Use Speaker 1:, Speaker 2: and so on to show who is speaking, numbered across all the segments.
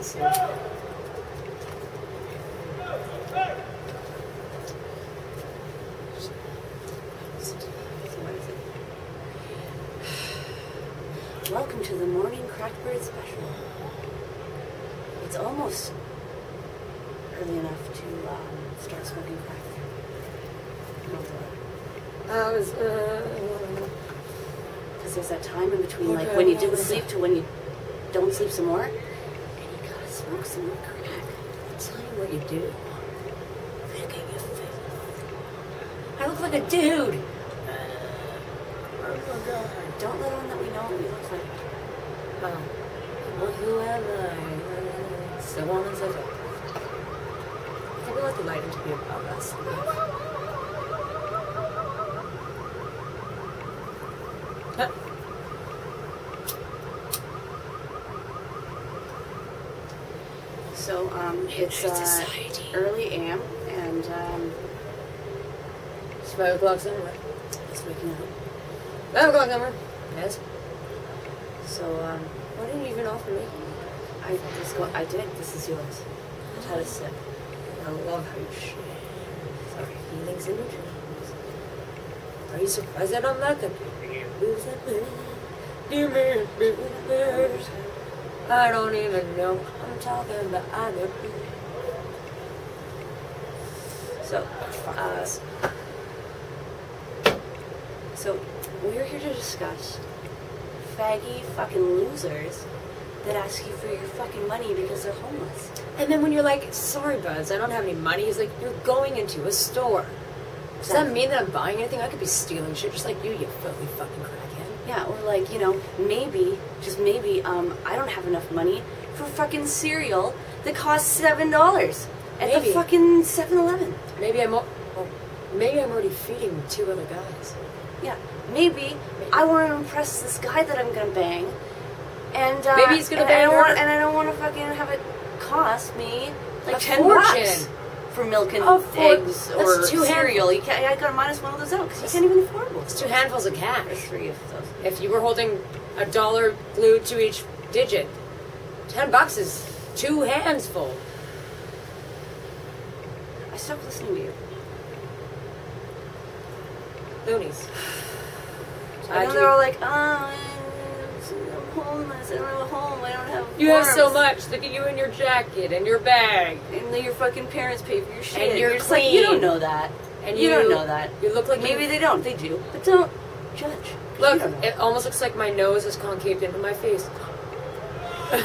Speaker 1: So.
Speaker 2: Welcome to the morning Crackbird special. It's almost early enough to start smoking crack. Because there's that time in between, like when you didn't sleep to when you don't sleep some more, and you gotta smoke some more crack.
Speaker 1: I'll tell you what you do. Look at your face. I look like a dude. Oh my god.
Speaker 2: Don't let on that we know what we look like.
Speaker 1: Well, whoever, so on and so forth. I think we let the lighting to be about us.
Speaker 2: So, it's early AM, and
Speaker 1: it's 5 o'clock somewhere.
Speaker 2: it's waking up.
Speaker 1: 5 o'clock somewhere. Yes.
Speaker 2: So,
Speaker 1: Why didn't you even offer me?
Speaker 2: I did. This is yours. Just had a sip.
Speaker 1: I love how you share. Sorry, feelings in your dreams. Are you surprised that I'm like a I don't even know. I'm talking about other people.
Speaker 2: So, we're here to discuss faggy fucking losers that ask you for your fucking money because they're homeless.
Speaker 1: And then when you're like, sorry, Buzz, I don't have any money, he's like, you're going into a store. Does that mean that I'm buying anything? I could be stealing shit just like you filthy fucking crackhead.
Speaker 2: Yeah, or like, maybe, just maybe, I don't have enough money for fucking cereal that costs $7 at the fucking 7-Eleven.
Speaker 1: Maybe I'm already feeding 2 other guys.
Speaker 2: Yeah, maybe I want to impress this guy that I'm gonna bang, and
Speaker 1: maybe he's gonna bang her.
Speaker 2: And I don't want to fucking have it cost me like $10 for milk and eggs or cereal. I gotta minus one of those out because you can't even afford them.
Speaker 1: It's 2 handfuls of cash.
Speaker 2: There's 3 of those.
Speaker 1: If you were holding $1 glued to each digit, $10 is 2 hands full.
Speaker 2: I stopped listening to you.
Speaker 1: Loonies.
Speaker 2: I know they're all like, I'm homeless, I don't have a home, I don't have
Speaker 1: You have so much. Look at you in your jacket and your bag.
Speaker 2: And your fucking parents pay for your shit.
Speaker 1: And you're
Speaker 2: just
Speaker 1: clean.
Speaker 2: like, you don't know that.
Speaker 1: And
Speaker 2: you don't know that.
Speaker 1: You look like
Speaker 2: maybe they don't. They do. But don't judge.
Speaker 1: Look, it almost looks like my nose is concaved into my face.
Speaker 2: You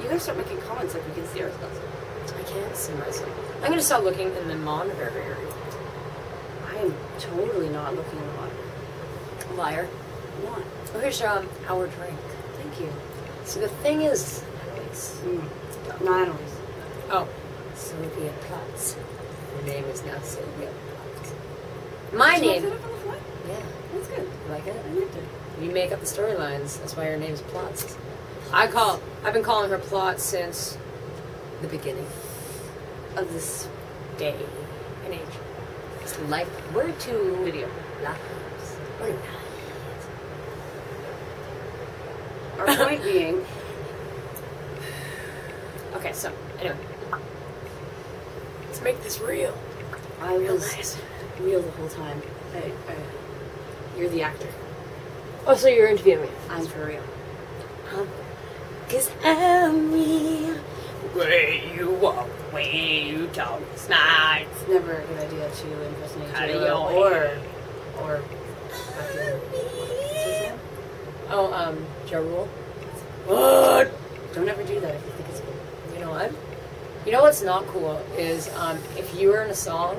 Speaker 2: gotta start making comments like we can see ourselves.
Speaker 1: I can't see myself. I'm gonna stop looking in the monitor area.
Speaker 2: I am totally not looking at the monitor.
Speaker 1: Liar.
Speaker 2: What?
Speaker 1: Oh, here's our drink.
Speaker 2: Thank you.
Speaker 1: So the thing is,
Speaker 2: Not Annalise.
Speaker 1: Oh, Sylvia Plots. Her name is now Sylvia Plots. My name. Yeah,
Speaker 2: that's good.
Speaker 1: Like it?
Speaker 2: I liked it.
Speaker 1: You make up the storylines. That's why her name's Plots. I've been calling her Plots since the beginning
Speaker 2: Of this
Speaker 1: day and age. It's like we're two
Speaker 2: video.
Speaker 1: Lives. We're lives.
Speaker 2: Our point being.
Speaker 1: Okay, so anyway, let's make this real.
Speaker 2: I was real the whole time. You're the actor.
Speaker 1: Oh, so you're interviewing me?
Speaker 2: I'm for real.
Speaker 1: 'Cause I'm real. Way you walk, way you talk, smart.
Speaker 2: It's never a good idea to impersonate
Speaker 1: Cut
Speaker 2: J-Lo
Speaker 1: your
Speaker 2: or
Speaker 1: hair. Ja Rule. What?
Speaker 2: Don't ever do that if you think it's cool.
Speaker 1: You know what? You know what's not cool is if you were in a song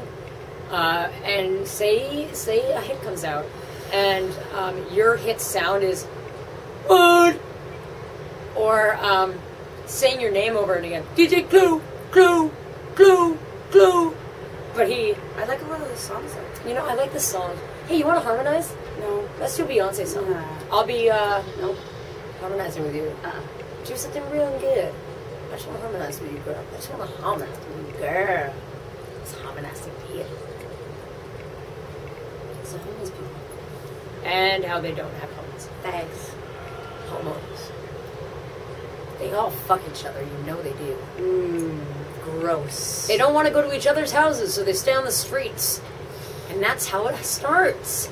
Speaker 1: and say a hit comes out and your hit sound is what? Or saying your name over and again, DJ Clue, Clue, Clue, Clue. But
Speaker 2: I like a lot of the songs though.
Speaker 1: You know, I like the song. Hey, you want to harmonize?
Speaker 2: No.
Speaker 1: Let's do a Beyonce song.
Speaker 2: Nah.
Speaker 1: I'll be
Speaker 2: Nope.
Speaker 1: harmonizing with you. Do something real good. I just want to harmonize with you, girl. I just want to harmonize with you, girl. It's harmonizing here.
Speaker 2: So homeless people.
Speaker 1: And how they don't have homes.
Speaker 2: Thanks.
Speaker 1: Homos. They all fuck each other, you know they do.
Speaker 2: Gross.
Speaker 1: They don't want to go to each other's houses, so they stay on the streets. And that's how it starts.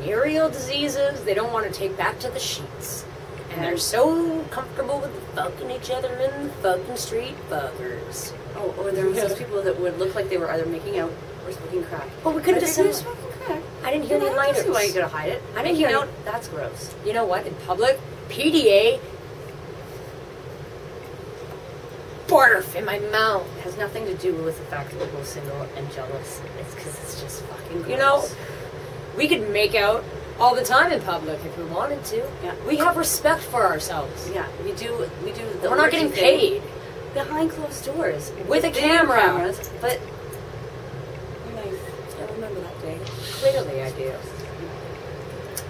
Speaker 1: Venereal diseases, they don't want to take back to the sheets. And they're so comfortable with fucking each other in the fucking street fuckers.
Speaker 2: Oh, or there was those people that would look like they were either making out or smoking crack.
Speaker 1: But we couldn't
Speaker 2: But if
Speaker 1: decide.
Speaker 2: you're smoking crack,
Speaker 1: I didn't hear any
Speaker 2: I don't see
Speaker 1: lighters.
Speaker 2: why you gotta hide it.
Speaker 1: I didn't hear
Speaker 2: Making
Speaker 1: any-
Speaker 2: out, that's gross.
Speaker 1: You know what? In public, PDA, barf in my mouth.
Speaker 2: It has nothing to do with the fact that we're both single and jealous. It's because it's just fucking gross.
Speaker 1: You know, we could make out all the time in public if we wanted to.
Speaker 2: Yeah.
Speaker 1: We have respect for ourselves.
Speaker 2: Yeah, we do. The
Speaker 1: We're not getting
Speaker 2: orgy thing
Speaker 1: paid.
Speaker 2: behind closed doors
Speaker 1: With a
Speaker 2: video
Speaker 1: camera.
Speaker 2: cameras, but I remember that day.
Speaker 1: Clearly I do.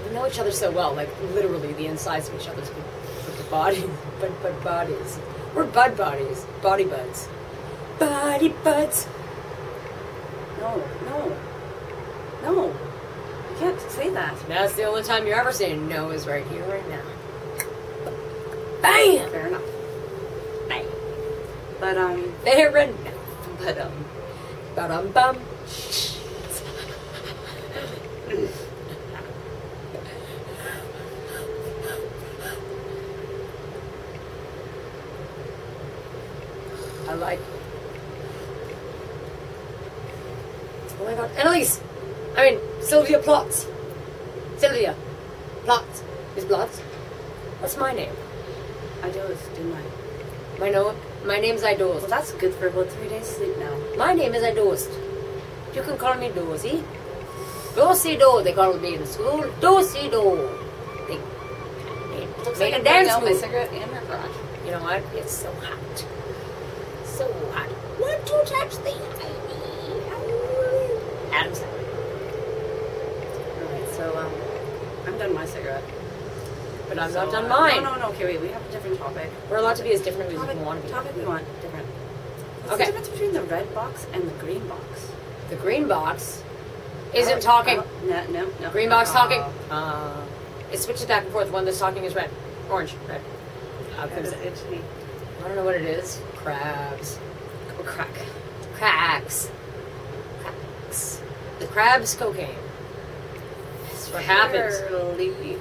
Speaker 1: We know each other so well, like literally the insides of each other's bodies. Bodies. We're bud bodies. Body buds. Body buds.
Speaker 2: No. You can't say that.
Speaker 1: That's the only time you're ever saying no is right here, right now. Bam!
Speaker 2: Fair enough.
Speaker 1: Bam.
Speaker 2: But
Speaker 1: Fair enough. Ba-dum-bum. I like. Oh my god. Annalise! Sylvia Plots. Sylvia Plots. Is Plots? What's my name?
Speaker 2: I dozed, didn't I?
Speaker 1: My name's I
Speaker 2: Well,
Speaker 1: Dozed.
Speaker 2: that's good for about 3 days sleep now.
Speaker 1: My name is I Dozed. You can call me Dozy. Dozy-do, they call me in school. Dozy-do. They make a dance
Speaker 2: my
Speaker 1: move.
Speaker 2: cigarette in her garage.
Speaker 1: You know what? It's so hot. So hot. Want to touch the ivy? Adam's house.
Speaker 2: Alright, so I'm done my cigarette.
Speaker 1: But I'm
Speaker 2: So,
Speaker 1: not done mine.
Speaker 2: No, okay, wait, we have a different topic.
Speaker 1: We're allowed to be as different as we want to be.
Speaker 2: Topic we want, different. What's
Speaker 1: Okay.
Speaker 2: the difference between the red box and the green box?
Speaker 1: The green box isn't talking.
Speaker 2: No.
Speaker 1: Green box talking. It switches back and forth. One that's talking is red. Orange. Red.
Speaker 2: It's me.
Speaker 1: I don't know what it is. Crabs.
Speaker 2: Oh, crack.
Speaker 1: Cracks. The crab's cocaine. That's what happens.
Speaker 2: Leafy.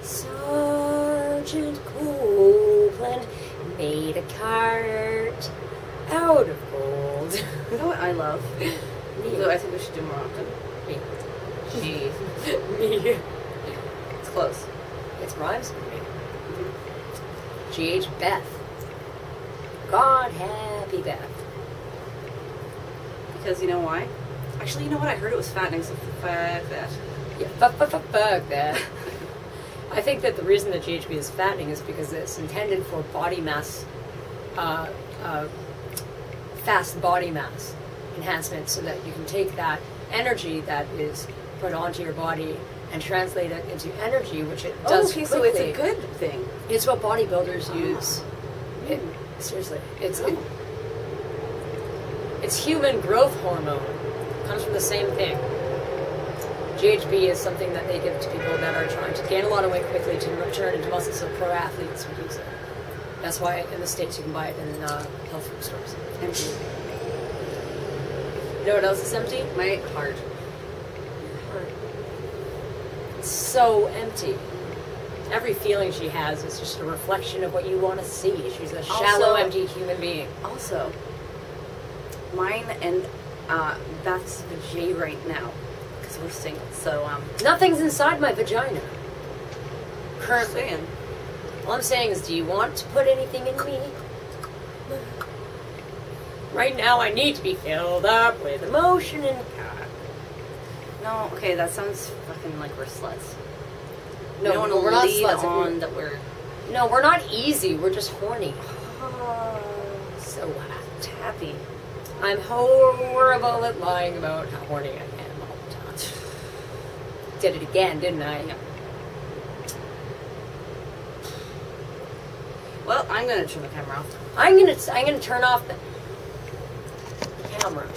Speaker 1: Sergeant Copeland made a cart out of gold.
Speaker 2: You know what I love?
Speaker 1: Me.
Speaker 2: Though I think we should do more often.
Speaker 1: Me.
Speaker 2: Jeez.
Speaker 1: Me.
Speaker 2: It's close.
Speaker 1: It's rhymes for me. G.H. Beth. God happy Beth.
Speaker 2: Because you know why? Actually, you know what? I heard it was fattening, so fuck that.
Speaker 1: Yeah, fuck that. I think that the reason that GHB is fattening is because it's intended for body mass, fast body mass enhancement, so that you can take that energy that is put onto your body and translate it into energy, which it does
Speaker 2: okay,
Speaker 1: quickly.
Speaker 2: so it's a good thing.
Speaker 1: It's what bodybuilders use. Seriously, it's human growth hormone. It comes from the same thing. GHB is something that they give to people that are trying to gain a lot of weight quickly to turn into muscle, so pro athletes would use it. That's why in the States you can buy it in health food stores.
Speaker 2: Empty.
Speaker 1: You know what else is empty?
Speaker 2: My heart.
Speaker 1: It's so empty. Every feeling she has is just a reflection of what you want to see. She's a shallow,
Speaker 2: Also-
Speaker 1: empty human being.
Speaker 2: Also, mine and Beth's the J right now, because we're single. So
Speaker 1: Nothing's inside my vagina. Currently.
Speaker 2: saying.
Speaker 1: All I'm saying is, do you want to put anything in me? Right now, I need to be filled up with emotion and God.
Speaker 2: No, okay, that sounds fucking like we're sluts.
Speaker 1: No,
Speaker 2: we don't want to
Speaker 1: we're not
Speaker 2: lead
Speaker 1: sluts.
Speaker 2: on that we're.
Speaker 1: No, we're not easy. We're just horny. So hot.
Speaker 2: Happy.
Speaker 1: I'm horrible at lying about how horny I am all the time. Did it again, didn't I?
Speaker 2: Yeah. Well, I'm gonna turn the camera off.
Speaker 1: I'm gonna turn off the camera.